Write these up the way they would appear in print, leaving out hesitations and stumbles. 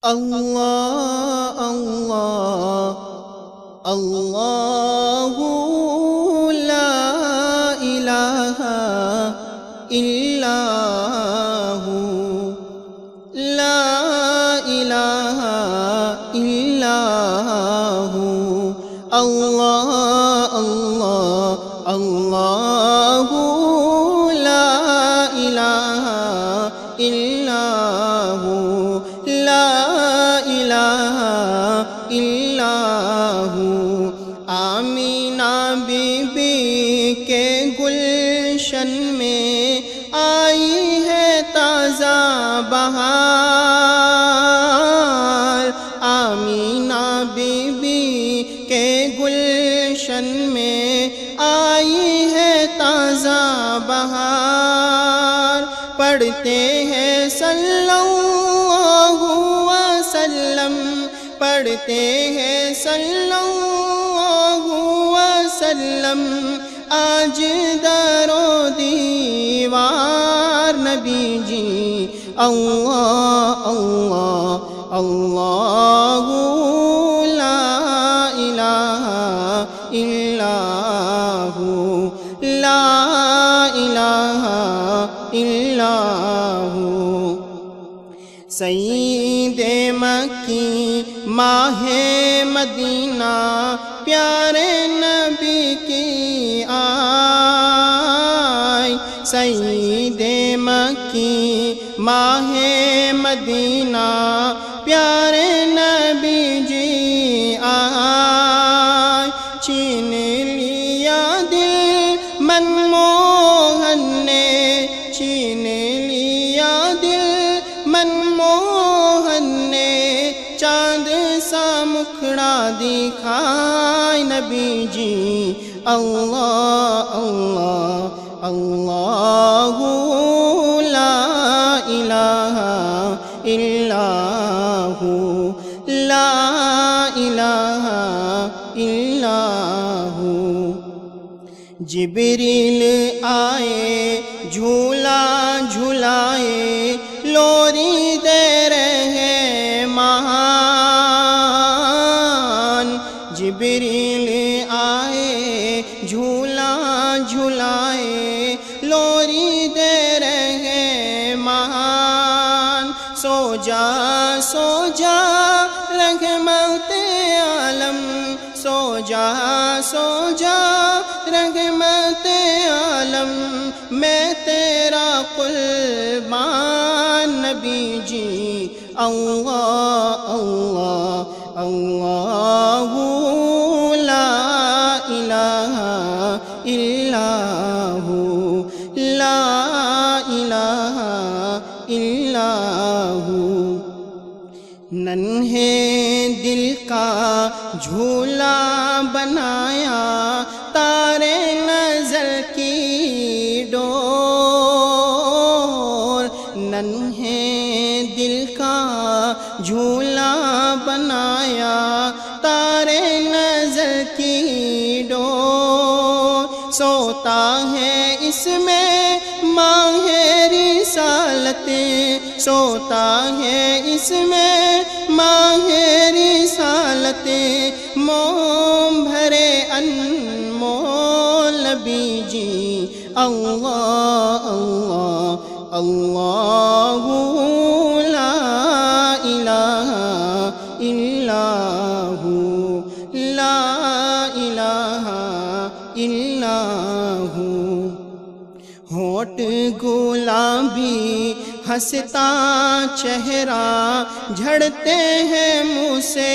اللہ اللہ اللہ لا الہ الا ہو لا الہ الا ہو اللہ اللہ اللہ لا الہ الا ہو لا الہ الا ہو آمینہ بی بی کے گلشن میں آئی ہے تازہ بہار آمینہ بی بی کے گلشن میں آئی ہے تازہ بہار پڑھتے ہیں صلی اللہ وسلم پڑھتے ہیں صلی اللہ وسلم آج در و دیوار نبی جی اللہ اللہ اللہ لا الہ الا ہو لا الہ الا ہو سید مکی ماہ مدینہ پیارے نبی کی آئی سید مکی ماہ مدینہ پیارے نبی جی آئی چھین لیا دل منموہن نے چھین لیا دل منموہن نے چاند سا مکھڑا دکھائے نبی جی اللہ اللہ اللہ لا الہ الا ہو لا الہ الا ہو جبریل آئے جھولا جھلائے لوری دے رہے مہان جبریل آئے جھولا جھلائے لوری دے رہے مہان سو جا رحمت عالم سو جا رحمت عالم میں تیرا قربان نبی جی اللہ اللہ اللہ لا الہ الا ہو لا الہ الا ہو ننھے دل کا جھولا بنایا تارے نظر کی ڈور ننھے دل کا جھولا بنایا تارے نظر کی ڈور سوتا ہے اس میں ماہ رسالت سوتا ہے اس میں ماہ رسالت موم بھرے انمول نبی جی اللہ اللہ اللہ لا الہ الا ہو لا الہ الا ہو ہونٹ گلابی ہنستا چہرہ جھڑتے ہیں منہ سے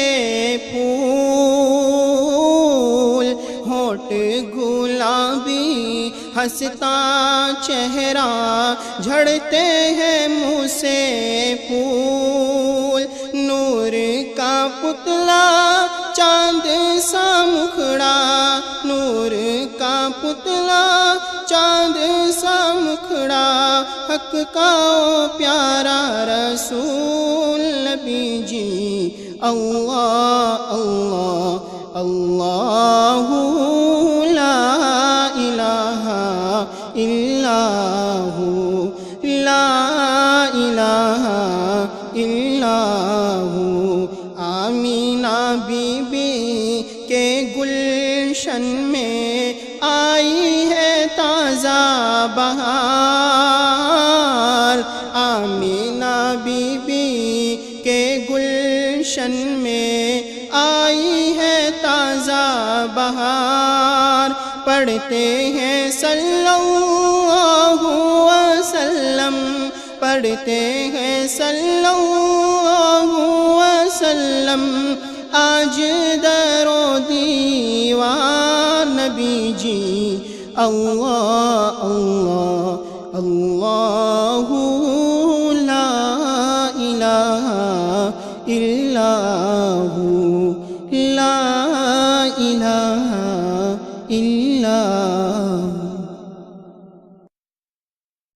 پھول ہونٹ گلابی ہنستا چہرہ جھڑتے ہیں منہ سے پھول نور کا پتلا چاند سا مکھڑا نور کا پتلا چاند سا مکھڑا حق کا پیارا رسول نبی جی اللہ اللہ اللہ لا الہ الا ہو لا الہ الا ہو بہار، آمینہ بی بی کے گلشن میں آئی ہے تازہ بہار، پڑھتے ہیں صلی اللہ وسلم، پڑھتے ہیں صلی اللہ وسلم، آج در و دیوار نبی جی اللہ اللہ اللہ